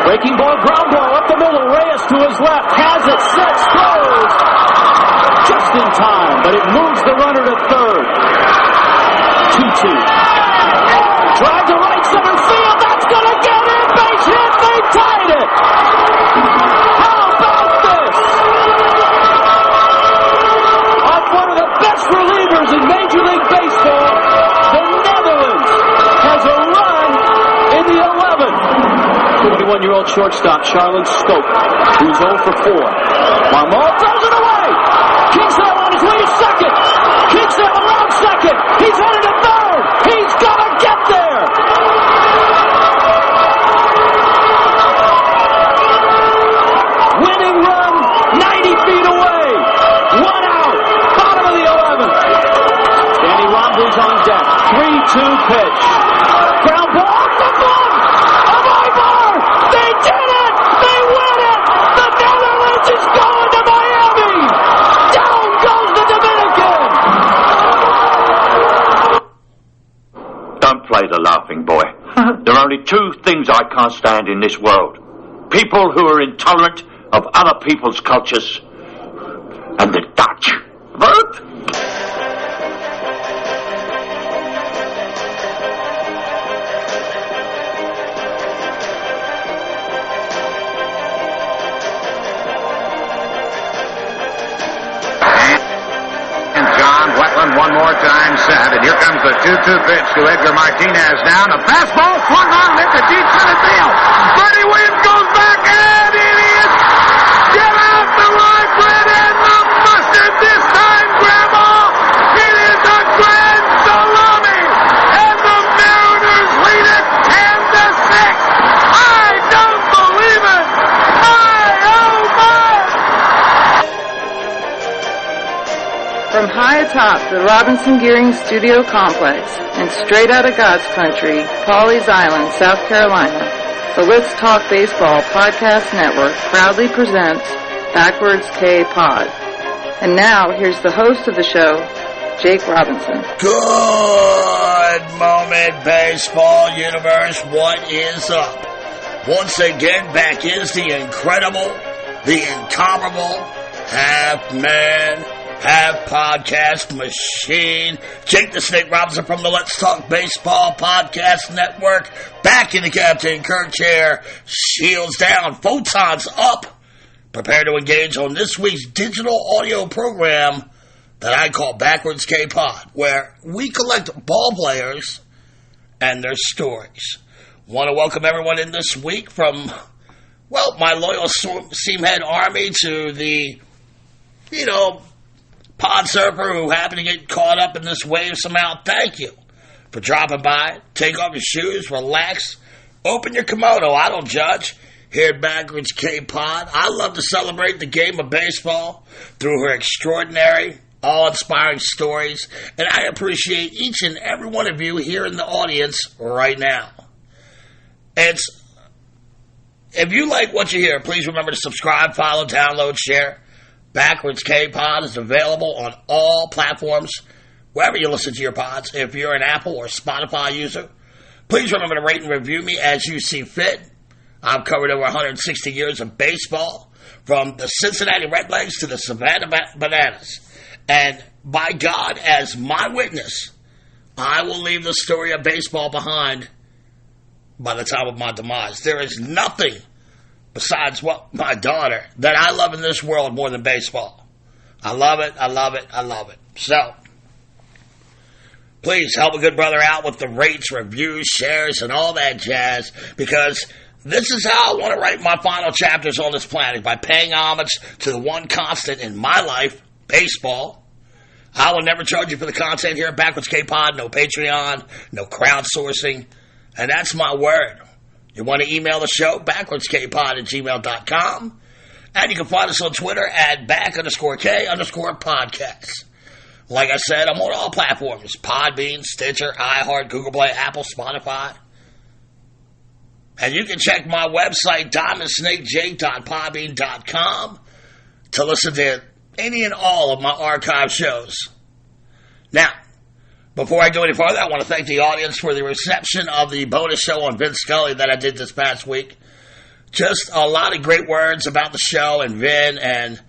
Breaking ball, ground ball up the middle. Reyes to his left. Has it, sets, throws. Just in time, but it moves the runner to third. 2-2. Drive to right center field. That's going to get it. Base hit. They tied it. How about this? Off one of the best relievers in Major League Baseball, the Netherlands has a run in the 11th. 21-year-old shortstop Charlon Scope, who's 0 for 4. Marmol throws it away. Kingsale on his way to second. Kingsale around second. He's headed to third. He's gonna get there. Winning run, 90 feet away. 1 out. Bottom of the 11th. Danny Rombrey's on deck. 3-2 pitch. Ground ball off the glove of Ibar. They did it. They win it. The Netherlands is going to Miami. Down goes the Dominican. Don't play the laughing boy. There are only two things I can't stand in this world. People who are intolerant of other people's cultures. And the Dutch. What? One more time set, and here comes the 2-2 pitch to Edgar Martinez now. The fastball swung on into deep center field. Bernie Williams goes back, and it is get out the right bread and the mustard this time, Grandma. It is a grand salami, and the Mariners lead it 10-6. I don't believe it. My, oh my. From high atop the Robinson Gearing Studio Complex and straight out of God's country, Pawleys Island, South Carolina, the Let's Talk Baseball Podcast Network proudly presents Backwards K Pod. And now, here's the host of the show, Jake Robinson. Good moment, baseball universe. What is up? Once again, back is the incredible, the incomparable, half-man, half-podcast machine. Jake the Snake Robinson from the Let's Talk Baseball Podcast Network. Back in the Captain Kirk chair. Shields down. Photons up. Prepare to engage on this week's digital audio program that I call Backwards K-Pod, where we collect ball players and their stories. Want to welcome everyone in this week from, well, my loyal Seamhead Army to the, pod surfer who happened to get caught up in this wave somehow. Thank you for dropping by. Take off your shoes, relax, open your kimono. I don't judge. Here at Backwards K-Pod, I love to celebrate the game of baseball through her extraordinary, awe-inspiring stories, and I appreciate each and every one of you here in the audience right now. If you like what you hear, please remember to subscribe, follow, download, share. Backwards K-Pod is available on all platforms, wherever you listen to your pods. If you're an Apple or Spotify user, please remember to rate and review me as you see fit. I've covered over 160 years of baseball, from the Cincinnati Redlegs to the Savannah Bananas. And by God, as my witness, I will leave the story of baseball behind by the time of my demise. There is nothing besides my daughter that I love in this world more than baseball. I love it, I love it, I love it. So, please help a good brother out with the rates, reviews, shares, and all that jazz, because this is how I want to write my final chapters on this planet, by paying homage to the one constant in my life, baseball. I will never charge you for the content here at Backwards K-Pod, no Patreon, no crowdsourcing, and that's my word. You want to email the show, backwardskpod@gmail.com. And you can find us on Twitter at back_K_podcast. Like I said, I'm on all platforms. Podbean, Stitcher, iHeart, Google Play, Apple, Spotify. And you can check my website, diamondsnakej.podbean.com, to listen to any and all of my archive shows. Now, before I go any further, I want to thank the audience for the reception of the bonus show on Vince Scully that I did this past week. just a lot of great words about the show and Vin, and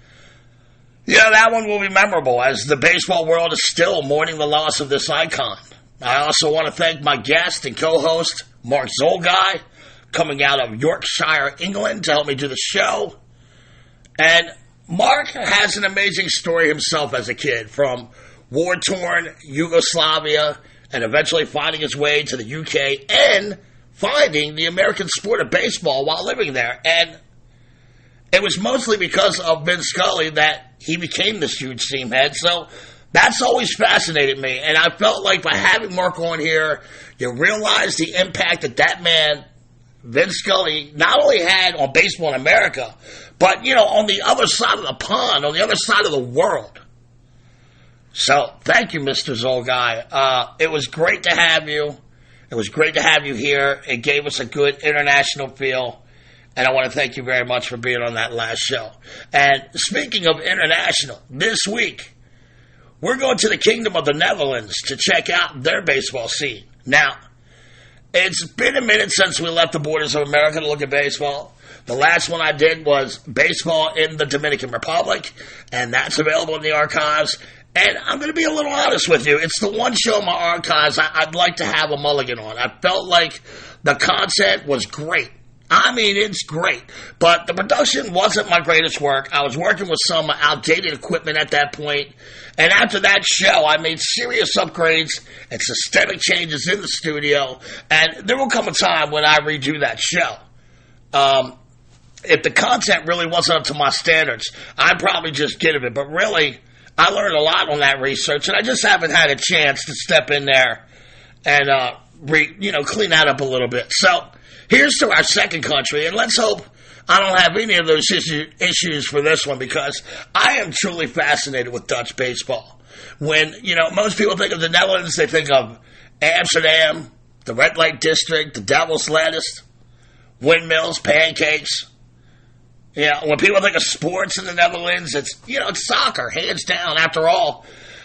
that one will be memorable as the baseball world is still mourning the loss of this icon. I also want to thank my guest and co-host, Mark Zolgai, coming out of Yorkshire, England, to help me do the show. And Mark has an amazing story himself as a kid, from war-torn Yugoslavia and eventually finding his way to the UK and finding the American sport of baseball while living there. And it was mostly because of Vin Scully that he became this huge team head. So that's always fascinated me. And I felt like by having Mark on here, you realize the impact that man, Vin Scully, not only had on baseball in America, but, on the other side of the pond, on the other side of the world. So, thank you, Mr. Zolgai. It was great to have you. It was great to have you here. It gave us a good international feel. And I want to thank you very much for being on that last show. And speaking of international, this week, we're going to the Kingdom of the Netherlands to check out their baseball scene. Now, it's been a minute since we left the borders of America to look at baseball. The last one I did was baseball in the Dominican Republic, and that's available in the archives. And I'm going to be a little honest with you. It's the one show in my archives I'd like to have a mulligan on. I felt like the content was great. I mean, it's great. But the production wasn't my greatest work. I was working with some outdated equipment at that point. And after that show, I made serious upgrades and systemic changes in the studio. And there will come a time when I redo that show. If the content really wasn't up to my standards, I'd probably just get of it. But really, I learned a lot on that research, and I just haven't had a chance to step in there and clean that up a little bit. So here's to our second country, and let's hope I don't have any of those issues for this one, because I am truly fascinated with Dutch baseball. When, most people think of the Netherlands, they think of Amsterdam, the red light district, the devil's lettuce, windmills, pancakes. When people think of sports in the Netherlands, it's soccer, hands down. After all,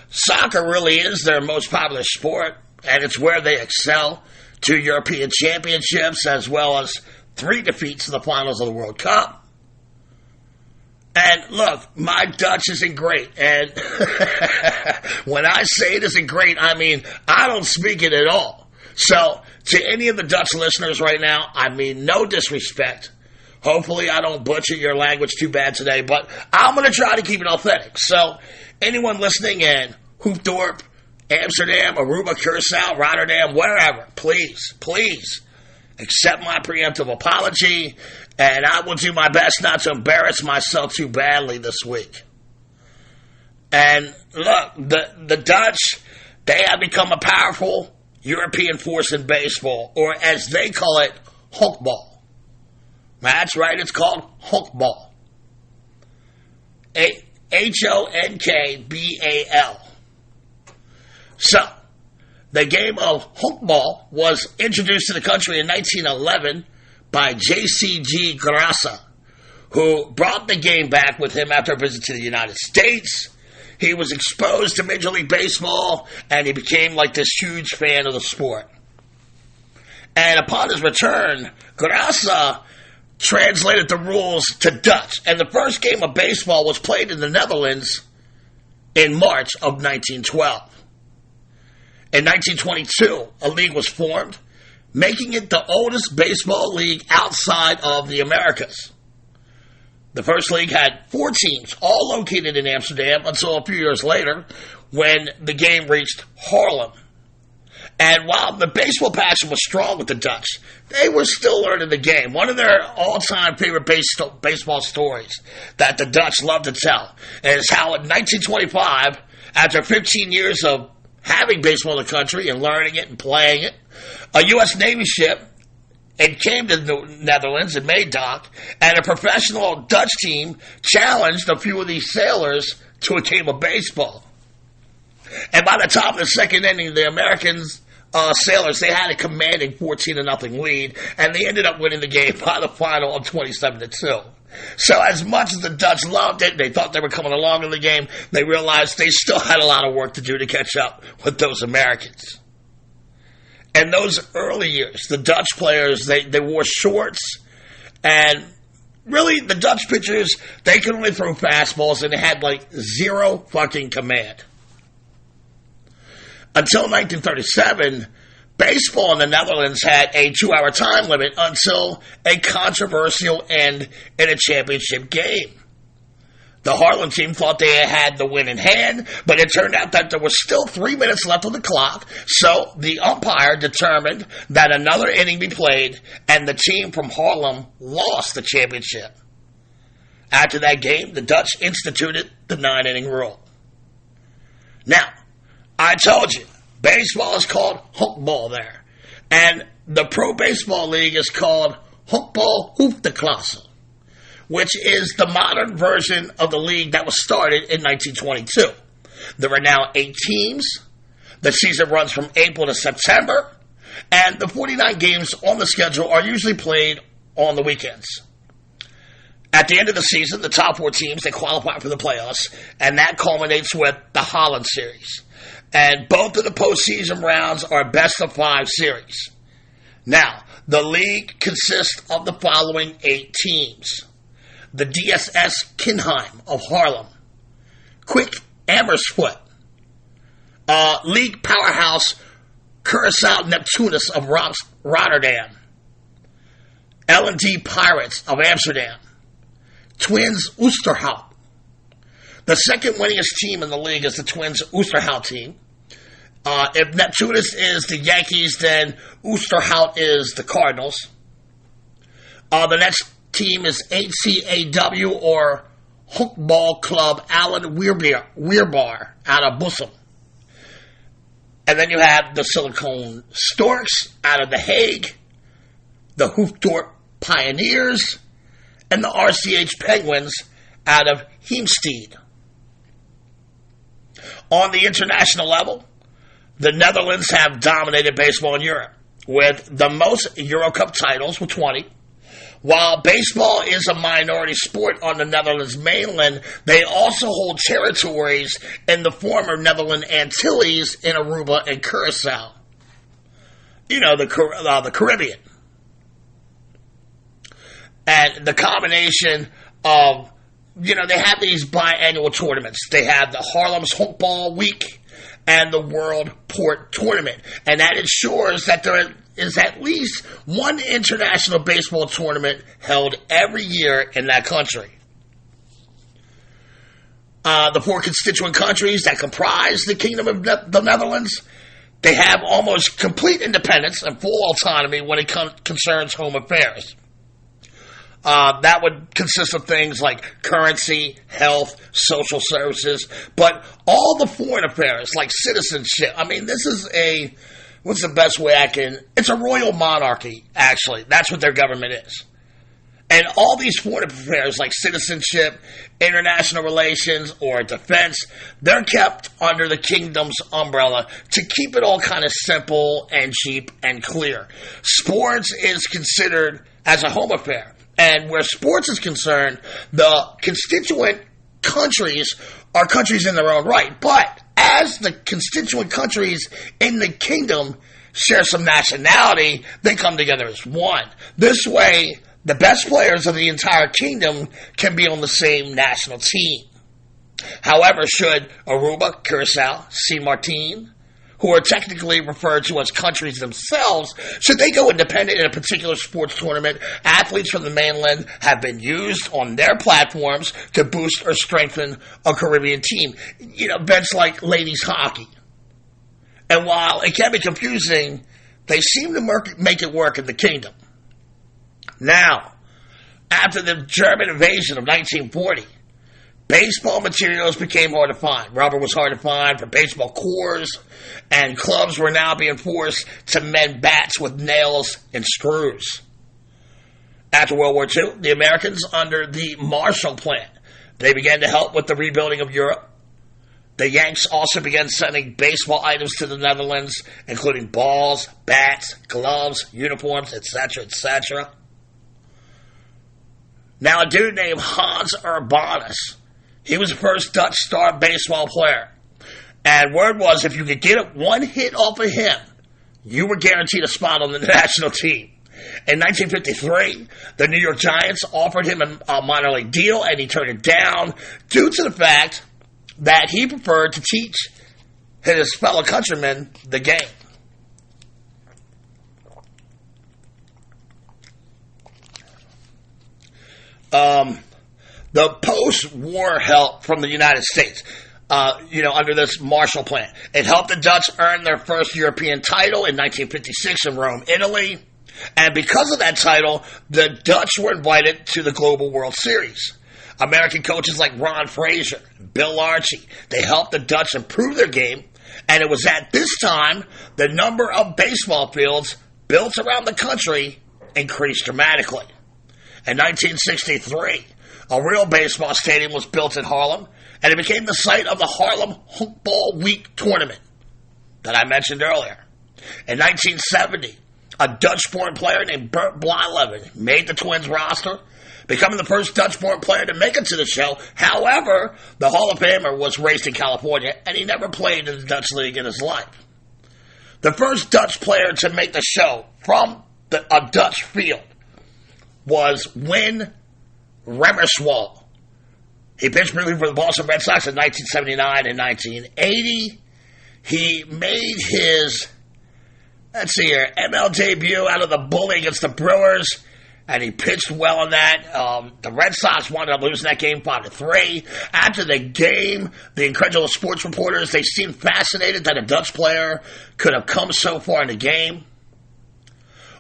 soccer really is their most popular sport, and it's where they excel. 2 European championships, as well as 3 defeats in the finals of the World Cup. And look, my Dutch isn't great. And when I say it isn't great, I mean, I don't speak it at all. So, to any of the Dutch listeners right now, I mean no disrespect. Hopefully I don't butcher your language too bad today, but I'm going to try to keep it authentic. So, anyone listening in Hoofddorp, Amsterdam, Aruba, Curaçao, Rotterdam, wherever, please accept my preemptive apology, and I will do my best not to embarrass myself too badly this week. And look, the Dutch, they have become a powerful European force in baseball, or as they call it, honkbal. That's right, it's called honkbal. Honkbal. So, the game of honkbal was introduced to the country in 1911 by J.C.G. Grassa, who brought the game back with him after a visit to the United States. He was exposed to Major League Baseball, and he became like this huge fan of the sport. And upon his return, Grassa translated the rules to Dutch, and the first game of baseball was played in the Netherlands in March of 1912. In 1922, a league was formed, making it the oldest baseball league outside of the Americas. The first league had 4 teams, all located in Amsterdam, until a few years later, when the game reached Haarlem. And while the baseball passion was strong with the Dutch, they were still learning the game. One of their all-time favorite baseball stories that the Dutch love to tell is how in 1925, after 15 years of having baseball in the country and learning it and playing it, a U.S. Navy ship, it came to the Netherlands and made dock, and a professional Dutch team challenged a few of these sailors to a game of baseball. And by the top of the second inning, the Americans sailors, they had a commanding 14-0 lead, and they ended up winning the game by the final of 27-2. So as much as the Dutch loved it, they thought they were coming along in the game, they realized they still had a lot of work to do to catch up with those Americans. And those early years, the Dutch players, they wore shorts And really, the Dutch pitchers, they could only throw fastballs and they had like zero fucking command. Until 1937, baseball in the Netherlands had a 2-hour time limit until a controversial end in a championship game. The Haarlem team thought they had the win in hand, but it turned out that there was still 3 minutes left on the clock, so the umpire determined that another inning be played, and the team from Haarlem lost the championship. After that game, the Dutch instituted the 9-inning rule. Now, I told you, baseball is called honkbal there, and the Pro Baseball League is called Honkbal Hoofdklasse, which is the modern version of the league that was started in 1922. There are now 8 teams. The season runs from April to September, and the 49 games on the schedule are usually played on the weekends. At the end of the season, the top 4 teams, they qualify for the playoffs, and that culminates with the Holland Series. And both of the postseason rounds are best-of-5 series. Now, the league consists of the following 8 teams. The DSS Kinheim of Haarlem, Quick Amersfoort, League Powerhouse Curaçao Neptunus of Rotterdam, L&D Pirates of Amsterdam, Twins Oosterhout. The second winningest team in the league is the Twins Oosterhout team. If Neptunus is the Yankees, then Oosterhout is the Cardinals. The next team is HCAW or Honkbal Club Alan Weerbar out of Bussum. And then you have the Silicon Storks out of The Hague, the Hoofddorp Pioneers, and the RCH Penguins out of Heemstede. On the international level, the Netherlands have dominated baseball in Europe with the most Euro Cup titles with 20. While baseball is a minority sport on the Netherlands mainland, they also hold territories in the former Netherlands Antilles in Aruba and Curaçao. You know, the Caribbean. And the combination of, they have these biannual tournaments. They have the Haarlem's Honkbal Week and the World Port Tournament. And that ensures that there is at least one international baseball tournament held every year in that country. The 4 constituent countries that comprise the Kingdom of the Netherlands, they have almost complete independence and full autonomy when it concerns home affairs. That would consist of things like currency, health, social services, but all the foreign affairs like citizenship. I mean, this is what's the best way it's a royal monarchy, actually. That's what their government is. And all these foreign affairs like citizenship, international relations, or defense, they're kept under the kingdom's umbrella to keep it all kind of simple and cheap and clear. Sports is considered as a home affair. And where sports is concerned, the constituent countries are countries in their own right. But as the constituent countries in the kingdom share some nationality, they come together as one. This way, the best players of the entire kingdom can be on the same national team. However, should Aruba, Curaçao, Saint Martin, who are technically referred to as countries themselves, should they go independent in a particular sports tournament, athletes from the mainland have been used on their platforms to boost or strengthen a Caribbean team. Events like ladies hockey. And while it can be confusing, they seem to make it work in the kingdom. Now, after the German invasion of 1940, baseball materials became hard to find. Rubber was hard to find for baseball cores, and clubs were now being forced to mend bats with nails and screws. After World War II, the Americans, under the Marshall Plan, they began to help with the rebuilding of Europe. The Yanks also began sending baseball items to the Netherlands, including balls, bats, gloves, uniforms, etc., etc. Now, a dude named Hans Urbanus, he was the first Dutch star baseball player. And word was, if you could get one hit off of him, you were guaranteed a spot on the national team. In 1953, the New York Giants offered him a minor league deal, and he turned it down due to the fact that he preferred to teach his fellow countrymen the game. The post-war help from the United States, under this Marshall Plan, it helped the Dutch earn their first European title in 1956 in Rome, Italy. And because of that title, the Dutch were invited to the Global World Series. American coaches like Ron Frazier, Bill Archie, they helped the Dutch improve their game. And it was at this time the number of baseball fields built around the country increased dramatically. In 1963, a real baseball stadium was built in Harlem, and it became the site of the Harlem Honkball Week tournament that I mentioned earlier. In 1970, a Dutch-born player named Bert Blyleven made the Twins roster, becoming the first Dutch-born player to make it to the show. However, the Hall of Famer was raised in California, and he never played in the Dutch League in his life. The first Dutch player to make the show from a Dutch field was Win Remmerswaal. He pitched briefly for the Boston Red Sox in 1979 and 1980. He made his, ML debut out of the Bully against the Brewers, and he pitched well in that. The Red Sox wound up losing that game 5-3. After the game, the incredulous sports reporters, they seemed fascinated that a Dutch player could have come so far in the game.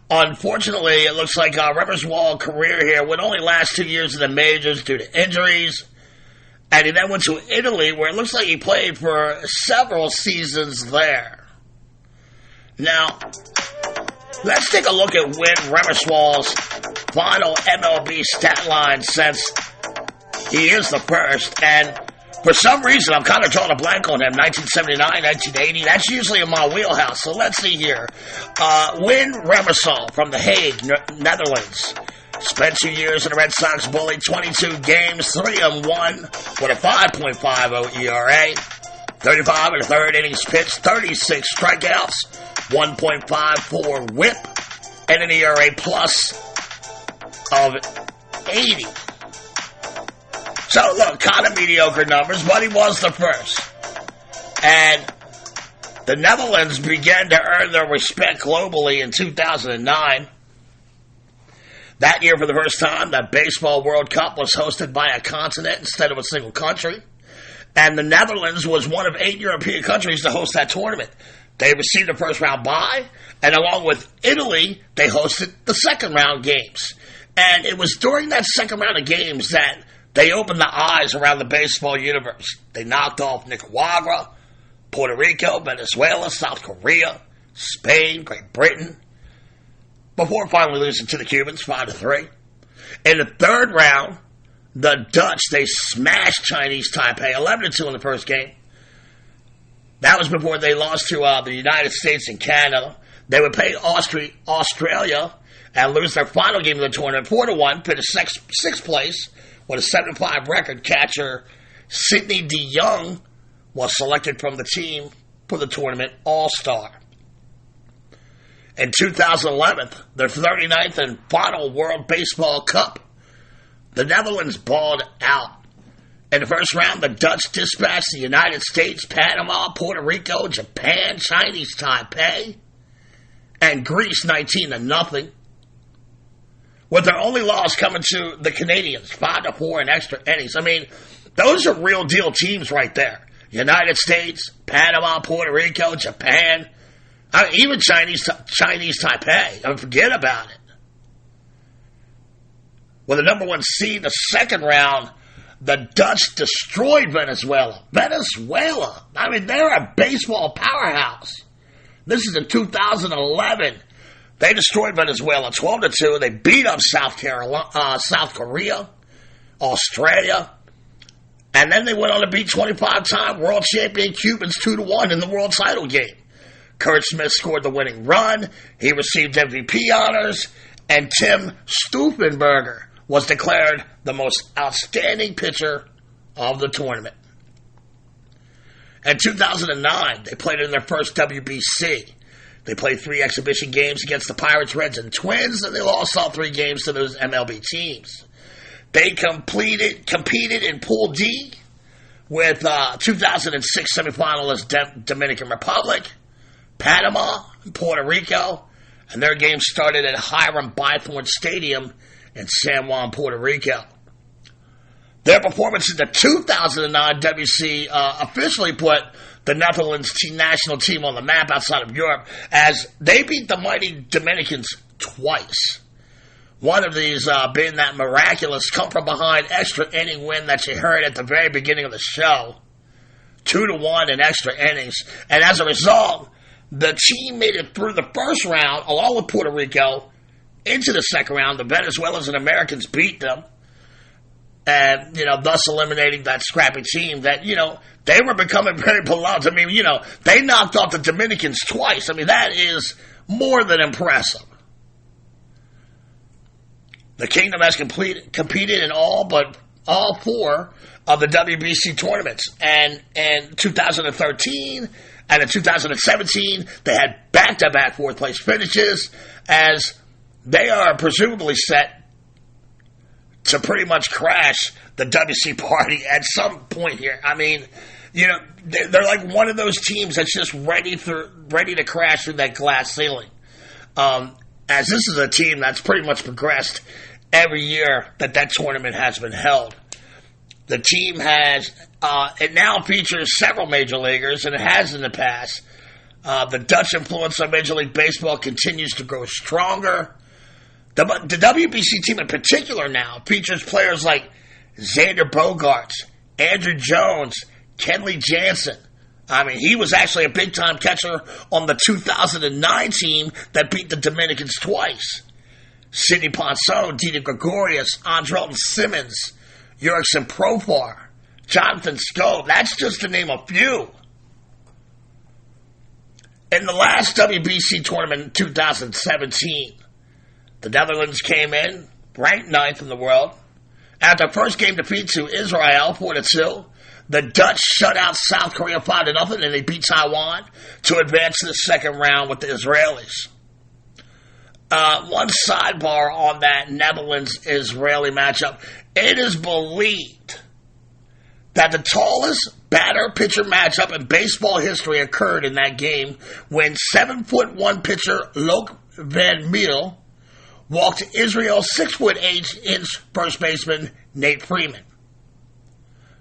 Unfortunately, it looks like Remmerswaal's career here would only last 2 years in the majors due to injuries. And he then went to Italy, where it looks like he played for several seasons there. Now, let's take a look at Win Remmerswaal's final MLB stat line, since he is the first. And for some reason, I'm kind of drawing a blank on him. 1979, 1980, that's usually in my wheelhouse. So let's see here. Win Remmerswaal from The Hague, Netherlands. Spent 2 years in the Red Sox Bully, 22 games, 3-1 with a 5.50 ERA, 35 and a third innings pitched, 36 strikeouts, 1.54 whip, and an ERA plus of 80. So, look, kind of mediocre numbers, but he was the first. And the Netherlands began to earn their respect globally in 2009. That year, for the first time, the Baseball World Cup was hosted by a continent instead of a single country. And the Netherlands was one of 8 European countries to host that tournament. They received a first-round bye, and along with Italy, they hosted the second-round games. And it was during that second round of games that they opened the eyes around the baseball universe. They knocked off Nicaragua, Puerto Rico, Venezuela, South Korea, Spain, Great Britain, before finally losing to the Cubans 5-3. In the third round, the Dutch, they smashed Chinese Taipei 11-2 in the first game. That was before they lost to the United States and Canada. They would play Australia and lose their final game of the tournament 4-1, finished sixth place with a 7-5 record. Catcher Sidney de Jong was selected from the team for the tournament All-Star. In 2011, their 39th and final World Baseball Cup, the Netherlands balled out. In the first round, the Dutch dispatched the United States, Panama, Puerto Rico, Japan, Chinese Taipei, and Greece 19-0. With their only loss coming to the Canadians, 5-4 in extra innings. I mean, those are real deal teams right there. United States, Panama, Puerto Rico, Japan, even Chinese Taipei. I mean, forget about it. With the number 1 seed in the second round, the Dutch destroyed Venezuela. I mean, they're a baseball powerhouse. This is in 2011. They destroyed Venezuela 12-2. They beat up South Korea, Australia, and then they went on to beat 25-time world champion Cubans 2-1 in the world title game. Kurt Smith scored the winning run. He received MVP honors, and Tim Stauffenberger was declared the most outstanding pitcher of the tournament. In 2009, they played in their first WBC. They played 3 exhibition games against the Pirates, Reds, and Twins, and they lost all 3 games to those MLB teams. They competed in Pool D with 2006 semifinalist Dominican Republic, Panama, and Puerto Rico, and their game started at Hiram Bythorn Stadium in San Juan, Puerto Rico. Their performance in the 2009 WC officially put the Netherlands national team on the map outside of Europe as they beat the mighty Dominicans twice. One of these being that miraculous come-from-behind extra inning win that you heard at the very beginning of the show. 2-1 in extra innings. And as a result, the team made it through the first round, along with Puerto Rico, into the second round. The Venezuelans and Americans beat them. And, thus eliminating that scrappy team that, they were becoming very beloved. I mean, they knocked off the Dominicans twice. I mean, that is more than impressive. The Kingdom has competed in all 4 of the WBC tournaments. And in 2013 and in 2017, they had back-to-back fourth-place finishes as they are presumably set to pretty much crash the WC party at some point here. I mean, they're like one of those teams that's just ready to crash through that glass ceiling. As this is a team that's pretty much progressed every year that tournament has been held. The team has, it now features several major leaguers, and it has in the past. The Dutch influence on Major League Baseball continues to grow stronger. The WBC team in particular now features players like Xander Bogaerts, Andrew Jones, Kenley Jansen. I mean, he was actually a big-time catcher on the 2009 team that beat the Dominicans twice. Sidney Ponson, Didi Gregorius, Andrelton Simmons, Jurickson Profar, Jonathan Skov. That's just to name a few. In the last WBC tournament in 2017, the Netherlands came in, ranked 9th in the world. After first game defeat to Israel 4-2, the Dutch shut out South Korea 5-0, and they beat Taiwan to advance to the second round with the Israelis. One sidebar on that Netherlands-Israeli matchup. It is believed that the tallest batter-pitcher matchup in baseball history occurred in that game when 7'1" pitcher Loke van Meel walked Israel's 6'8" first baseman Nate Freeman.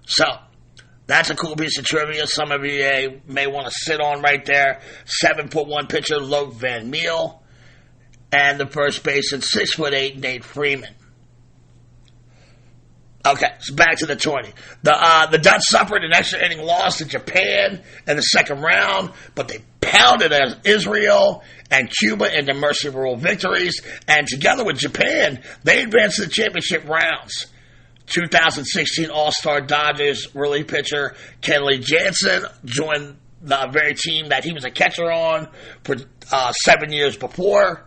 So, that's a cool piece of trivia. Some of you may want to sit on right there. 7'1" pitcher Loke van Meel and the first baseman 6'8" Nate Freeman. Okay, so back to the 20. The Dutch suffered an extra inning loss to Japan in the second round, but they pounded Israel and Cuba into mercy rule victories, and together with Japan, they advanced to the championship rounds. 2016 All-Star Dodgers relief pitcher Kenley Jansen joined the very team that he was a catcher on for 7 years before.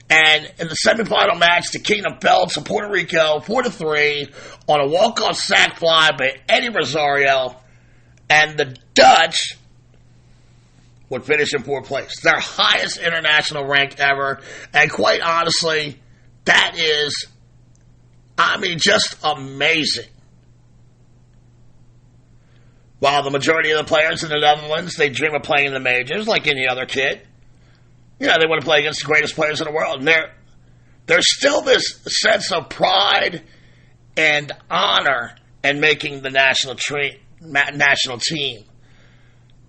And in the semifinal match, the Kingdom fell to Puerto Rico 4-3 on a walk-off sac fly by Eddie Rosario, and the Dutch would finish in 4th place. Their highest international rank ever, and quite honestly, that is, just amazing. While the majority of the players in the Netherlands, they dream of playing in the majors like any other kid. They want to play against the greatest players in the world. And there's still this sense of pride and honor in making the national team.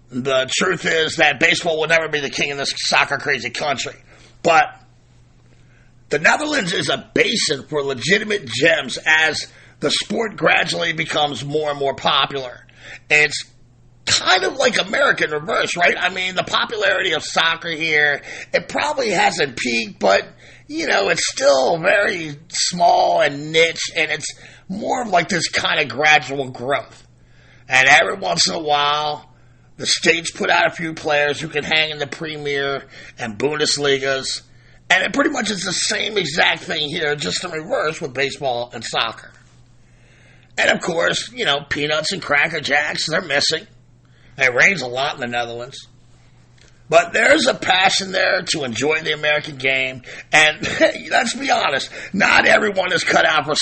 The truth is that baseball will never be the king in this soccer-crazy country. But the Netherlands is a basin for legitimate gems as the sport gradually becomes more and more popular. It's kind of like America in reverse, right? I mean, the popularity of soccer here, it probably hasn't peaked, but, it's still very small and niche, and it's more of like this kind of gradual growth. And every once in a while, the States put out a few players who can hang in the Premier and Bundesligas, and it pretty much is the same exact thing here, just in reverse with baseball and soccer. And of course, Peanuts and Cracker Jacks, they're missing. It rains a lot in the Netherlands. But there's a passion there to enjoy the American game. And let's be honest, not everyone is cut out for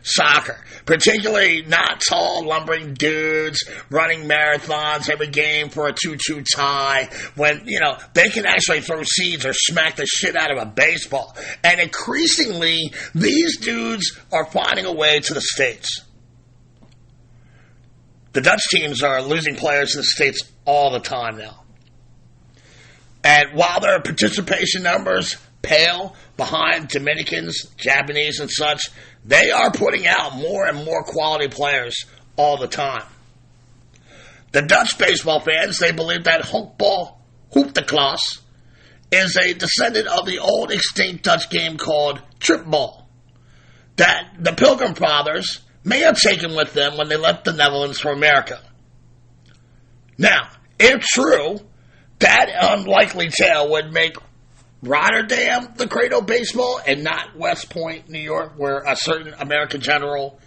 soccer, particularly not tall, lumbering dudes running marathons every game for a 2-2 tie when, they can actually throw seeds or smack the shit out of a baseball. And increasingly, these dudes are finding a way to the States. The Dutch teams are losing players to the States all the time now. And while their participation numbers pale behind Dominicans, Japanese, and such, they are putting out more and more quality players all the time. The Dutch baseball fans, they believe that honkbal, hoefteklaas, is a descendant of the old extinct Dutch game called tripball, that the Pilgrim Fathers may have taken with them when they left the Netherlands for America. Now, if true, that unlikely tale would make Rotterdam the cradle of baseball and not West Point, New York, where a certain American general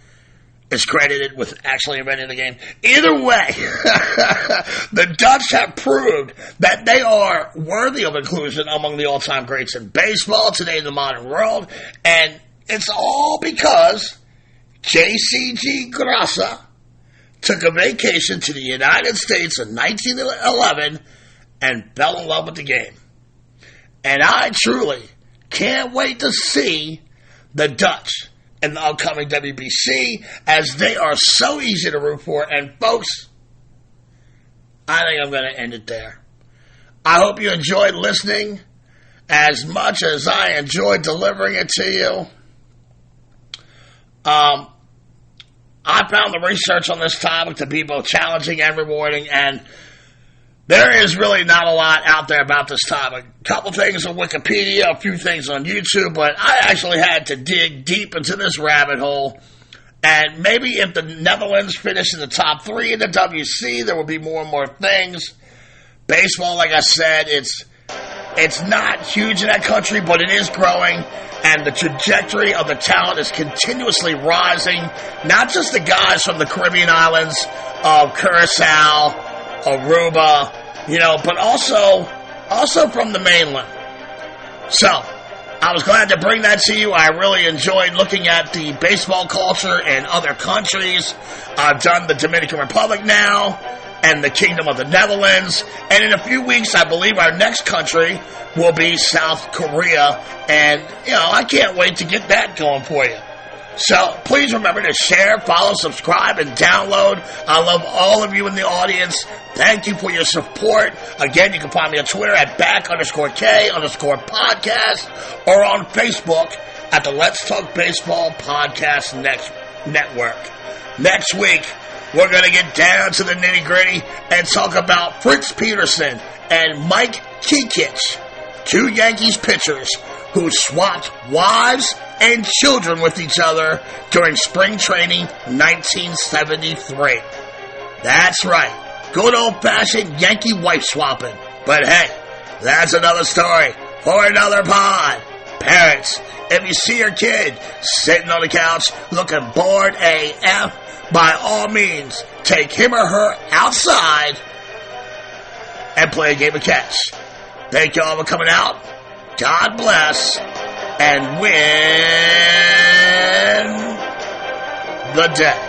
is credited with actually inventing the game. Either way, the Dutch have proved that they are worthy of inclusion among the all-time greats in baseball today in the modern world, and it's all because J.C.G. Grassa took a vacation to the United States in 1911 and fell in love with the game. And I truly can't wait to see the Dutch in the upcoming WBC, as they are so easy to root for. And folks, I think I'm going to end it there. I hope you enjoyed listening as much as I enjoyed delivering it to you. I found the research on this topic to be both challenging and rewarding, and there is really not a lot out there about this topic. A couple things on Wikipedia, a few things on YouTube, but I actually had to dig deep into this rabbit hole. And maybe if the Netherlands finish in the top 3 in the WC, there will be more and more things. Baseball, like I said, it's not huge in that country, but it is growing. And the trajectory of the talent is continuously rising. Not just the guys from the Caribbean islands of Curacao, Aruba, but also from the mainland. So, I was glad to bring that to you. I really enjoyed looking at the baseball culture in other countries. I've done the Dominican Republic now, and the Kingdom of the Netherlands. And in a few weeks, I believe our next country will be South Korea. And, I can't wait to get that going for you. So please remember to share, follow, subscribe, and download. I love all of you in the audience. Thank you for your support. Again, you can find me on Twitter at @back_K_podcast or on Facebook at the Let's Talk Baseball Podcast Network. Next week, we're going to get down to the nitty-gritty and talk about Fritz Peterson and Mike Kekich, 2 Yankees pitchers who swapped wives and children with each other during spring training 1973. That's right, good old-fashioned Yankee wife swapping. But hey, that's another story for another pod. Parents, if you see your kid sitting on the couch looking bored AF, by all means, take him or her outside and play a game of catch. Thank you all for coming out. God bless, and win the day.